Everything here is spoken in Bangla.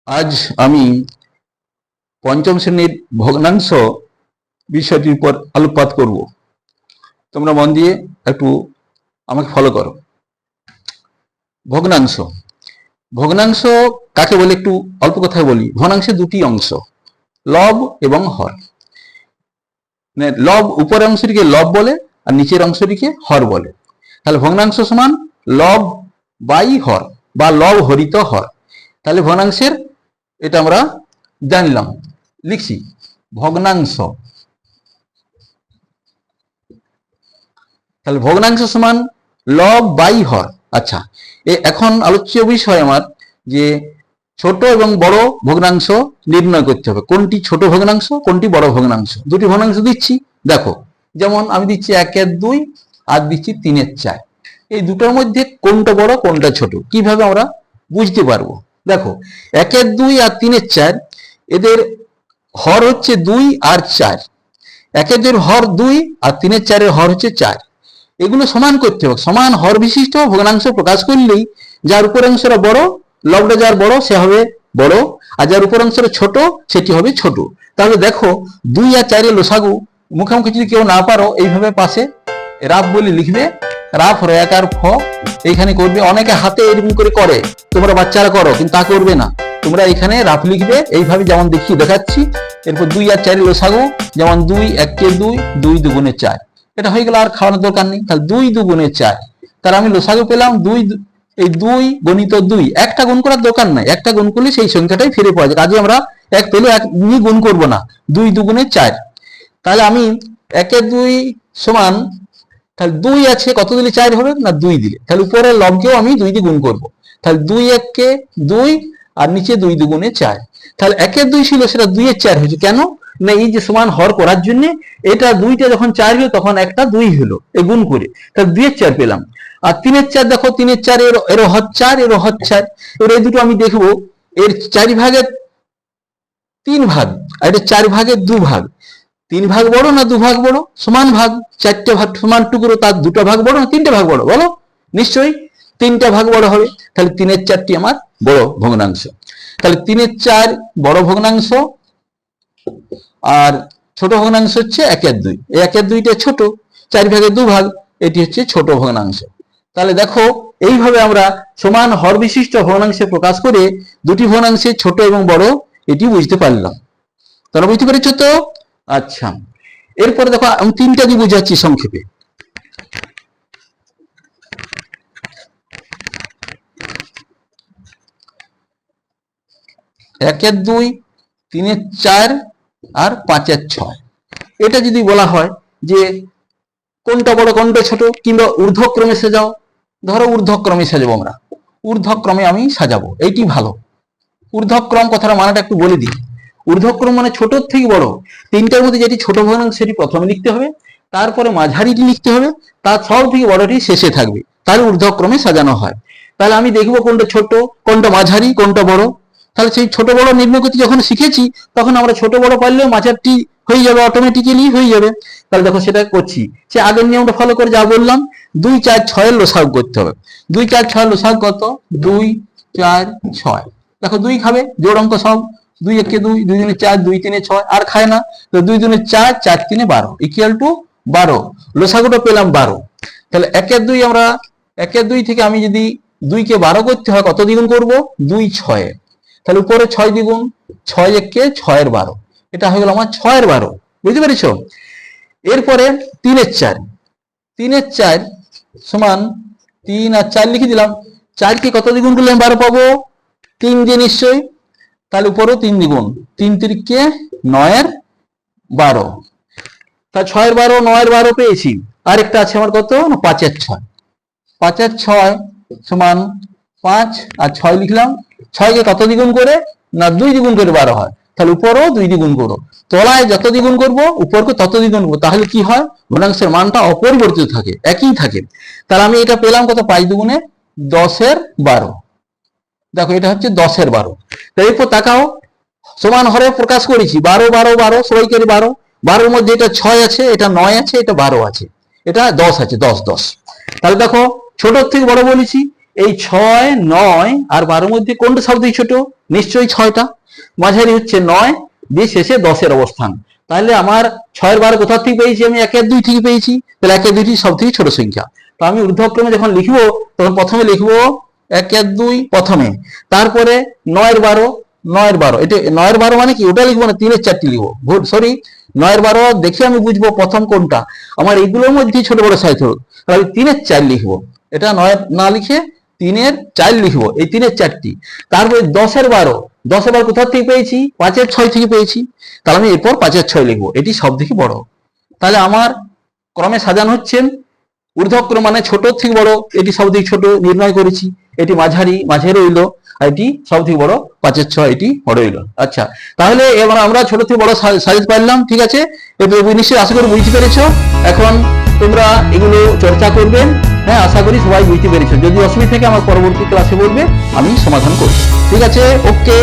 আজ আমি পঞ্চম শ্রেণীর ভগ্নাংশ বিষয়টির উপর আলোকপাত করব। তোমরা মন দিয়ে একটু আমাকে ফলো করো। ভগ্নাংশ ভগ্নাংশ কাকে বলে একটু অল্প কথায় বলি। ভগ্নাংশে দুটি অংশ, লব এবং হর। লব উপরের অংশটিকে লব বলে আর নিচের অংশটিকে হর বলে। তাহলে ভগ্নাংশ সমান লব বাই হর বা লব হরিত হর। তাহলে ভগ্নাংশের এটা আমরা জানলাম, লিখছি ভগ্নাংশ। তাহলে ভগ্নাংশ সমান লব বাই হর। আচ্ছা, এখন আলোচ্য বিষয় আমার যে ছোট এবং বড় ভগ্নাংশ নির্ণয় করতে হবে। কোনটি ছোট ভগ্নাংশ, কোনটি বড় ভগ্নাংশ। দুটি ভগ্নাংশ দিচ্ছি, দেখো। যেমন আমি দিচ্ছি 1/2 আর দিচ্ছি 3/4। এই দুটোর মধ্যে কোনটা বড় কোনটা ছোট কিভাবে আমরা বুঝতে পারবো? দেখো, 1/2 আর 3/4 এদের হর হচ্ছে 2 আর 4। 1/2 হর 2 আর 3/4 হর হচ্ছে 4। এগুলো সমান করতে হবে। সমান হর বিশিষ্ট ভগ্নাংশ প্রকাশ করলেই যার উপর অংশটা বড়, লবটা যার বড় সে হবে বড়, আর যার উপর অংশটা ছোট সেটি হবে ছোট। তাহলে দেখো 2 আর 4 এর লসাগু মুখোমুখি যদি কেউ না পারো এইভাবে পাশে রাফ বলে লিখবে। রাফ রয়াকার ফ এইখানে করবে। অনেকে হাতে এরকম করে করে, তোমরা বাচ্চারা করো, কিন্তু তা করবে না। তোমরা এখানে রাফ লিখবে এইভাবে, যেমন দেখাচ্ছি। এরপর 2 আর 4 এর লসাগু, যেমন 2 1 2, 2 2 4। এটা হয়ে গেল, আর খাওয়ানোর দরকার নেই। তাহলে 2 2 4। তাহলে আমি লসাগু পেলাম 2। এই 2 গণিত 2, একটা গুণ করার দরকার নাই। একটা গুণ করলে সেই সংখ্যাটাই ফিরে পাওয়া যায়। কাজে আমরা এক পেলে এক নিয়ে গুণ করবো না। 2 2 4। তাহলে আমি 1/2 সমান, তাহলে 2 আছে, কত দিলে 4 হবে না 2 দিলে। তাহলে উপরের লবকেও আমি 2 দিয়ে গুণ করবো। তাহলে 2 1 2 আর নিচে 2 2 4। তাহলে 1/2 ছিল, সেটা 2 এর 4 হয়েছে। কেন না এই যে সমান হর করার জন্য এটা 2টা যখন 4 হলো তখন একটা 2 হলো, এই গুণ করে। তাহলে 2 এর 4 পেলাম। আর 3 এর 4, দেখো 3 এর 4 এর হর 4, এর হর 4। এবার এই দুটো আমি দেখবো, এর 4 ভাগের 3 ভাগ আর এটা 4 ভাগের 2 ভাগ। 3 ভাগ বড় না 2 ভাগ বড়? সমান ভাগ, 4টে ভাগ সমান টুকরো, তার 2টা ভাগ বড় না 3টে ভাগ বড়? বলো, নিশ্চয়ই 3টা ভাগ বড় হবে। তাহলে 3 এর 4টি আমার বড় ভগ্নাংশ। তাহলে 3 এর 4 বড় ভগ্নাংশ, আর ছোট ভগ্নাংশ হচ্ছে 1/2। এই 1/2টা ছোট, 4 ভাগের 2 ভাগ, এটি হচ্ছে ছোট ভগ্নাংশ। তাহলে দেখো এইভাবে আমরা সমান হর বিশিষ্ট ভগ্নাংশে প্রকাশ করে দুটি ভগ্নাংশের ছোট এবং বড় এটি বুঝতে পারলাম। তোমরা বুঝতে পেরেছ তো? আচ্ছা, এরপরে দেখো আমি 3টা দিয়ে বুঝাচ্ছি সংক্ষেপে। একের 2, 3 এর 4 আর 5 এর 6। এটা যদি বলা হয় যে কোনটা বড় কোনটা ছোট, কিংবা ঊর্ধ্বক্রমে সাজাও, ধরো ঊর্ধ্বক্রমে সাজাবো আমরা, ঊর্ধ্বক্রমে আমি সাজাবো, এইটি ভালো। ঊর্ধ্বক্রম কথাটা মানেটা একটু বলে দিই। ঊর্ধ্বক্রম মানে ছোটর থেকে বড়। 3টার মধ্যে যেটি ছোট ভগ্নাংশ সেটি প্রথমে লিখতে হবে, তারপরে মাঝারিটি লিখতে হবে, তার সব থেকে বড়টি শেষে থাকবে। তাহলে ঊর্ধ্বক্রমে সাজানো হয়। তাহলে আমি দেখবো কোনটা ছোট, কোনটা মাঝারি, কোনটা বড়। তাহলে সেই ছোট বড় নির্ণয় করতে যখন শিখেছি তখন আমরা ছোট বড় পারলেও মাঝারটি হয়ে যাবে, অটোমেটিক্যালি হয়ে যাবে। তাহলে দেখো সেটা করছি, সে আগের নিয়মটা ফলো করে যা বললাম। 2 4 6 এর লসাগু করতে হবে। 2 4 6 এর লসাগু কত? 2 4 6। দেখো 2 খাবে, জোড় অঙ্ক সব। 2 1 2, 2 2 4, 2 3 6, আর খায় না। তো 2 2 4, 4 3 12 ইকুয়াল টু 12। লসাগুটা পেলাম 12। তাহলে 1/2 আমরা 1/2 থেকে আমি যদি 2 কে 12 করতে হয় কত দ্বিগুণ করব? 2 6। তাহলে উপরে 6 দ্বিগুণ, 6 1 6 এর 12। এটা হয়ে গেল আমার 6 এর 12। বুঝতে পেরেছো? এরপরে 3 এর 4। 3 এর 4 সমান 3 আর 4 লিখে দিলাম। 4 কে কত দ্বিগুণ করলে আমি 12 পাবো? 3 দিয়ে নিশ্চয়ই। তাহলে উপরেও 3 দ্বিগুণ, 3 3 9 এর 12। তা 6 এর 12, 9 এর 12 পেয়েছি। আরেকটা আছে আমার কত? 5 এর 6। 5 এর 6 সমান 5 আর 6 লিখলাম। 6 কে কত দ্বিগুণ করে? না 2 দ্বিগুণ করে 12 হয়। তাহলে উপরেও 2 দ্বিগুণ করো। তলায় যত দ্বিগুণ করবো উপরকে তত দ্বিগুণ করবো। তাহলে কি হয়? ভগ্নাংশের মানটা অপরিবর্তিত থাকে, একই থাকে। তাহলে আমি এটা পেলাম কত? 5 দুগুণে 10 এর 12। দেখো এটা হচ্ছে 10 এর 12। এরপর তাকাও, সমান হরে প্রকাশ করেছি। 12 12 12, সবাই করে 12। 12 এর মধ্যে এটা 6 আছে, এটা 9 আছে, এটা 12 আছে, এটা 10 আছে। 10 10। তাহলে দেখো ছোট থেকে বড় বলেছি, এই 6, 9 আর 12 মধ্যে কোনটা সব থেকে ছোট? নিশ্চয়ই 6টা। মাঝারি হচ্ছে 9, দিয়ে শেষে 10-এর অবস্থান। তাহলে আমার 6 এর 12 কোথা থেকে পেয়েছি? আমি 1 এর 2 থেকে পেয়েছি। তাহলে 1 এর 2টি সব থেকে ছোট সংখ্যা। তো আমি ঊর্ধ্বক্রমে যখন লিখবো তখন প্রথমে লিখবো 1 এর 2 প্রথমে, তারপরে 9 এর 12, 9 এর 12, এটা 9 এর 12 মানে কি? ওটা লিখবো না, 3 এর 4টি লিখবো। সরি, 9 এর 12 দেখে আমি বুঝবো প্রথম কোনটা। আমার এইগুলোর মধ্যে ছোট বড় সাইজ হলো, তাহলে আমি 3 এর 4 লিখবো। এটা 9 না লিখে 3 এর 4 লিখবো, এই 3 এর 4টি। তারপরে 10 এর 12, 10 এর 12 কোথা থেকে পেয়েছি? 5 এর 6 থেকে পেয়েছি। তাহলে আমি এরপর 5 এর 6 লিখবো, এটি সব থেকে বড়। তাহলে আমার ক্রমে সাজানো হচ্ছে ঊর্ধ্বক্রম মানে ছোট থেকে বড়, এটি সব থেকে ছোট নির্ণয় করেছি, এটি মাঝে রইল, আর এটি সব থেকে বড় 5 এর 6, এটি বড় হইল। আচ্ছা, তাহলে এবার আমরা ছোট থেকে বড় সাইজ পাইলাম, ঠিক আছে? এবার নিশ্চয়ই আশা করি বুঝতে পেরেছো। এখন তোমরা এগুলো চর্চা করবেন। হ্যাঁ, আশা করি সবাই বুঝতে পেরেছো। যদি অসুবিধা থাকে আমার পরবর্তী ক্লাসে বলবে, আমি সমাধান করব। ঠিক আছে, ওকে।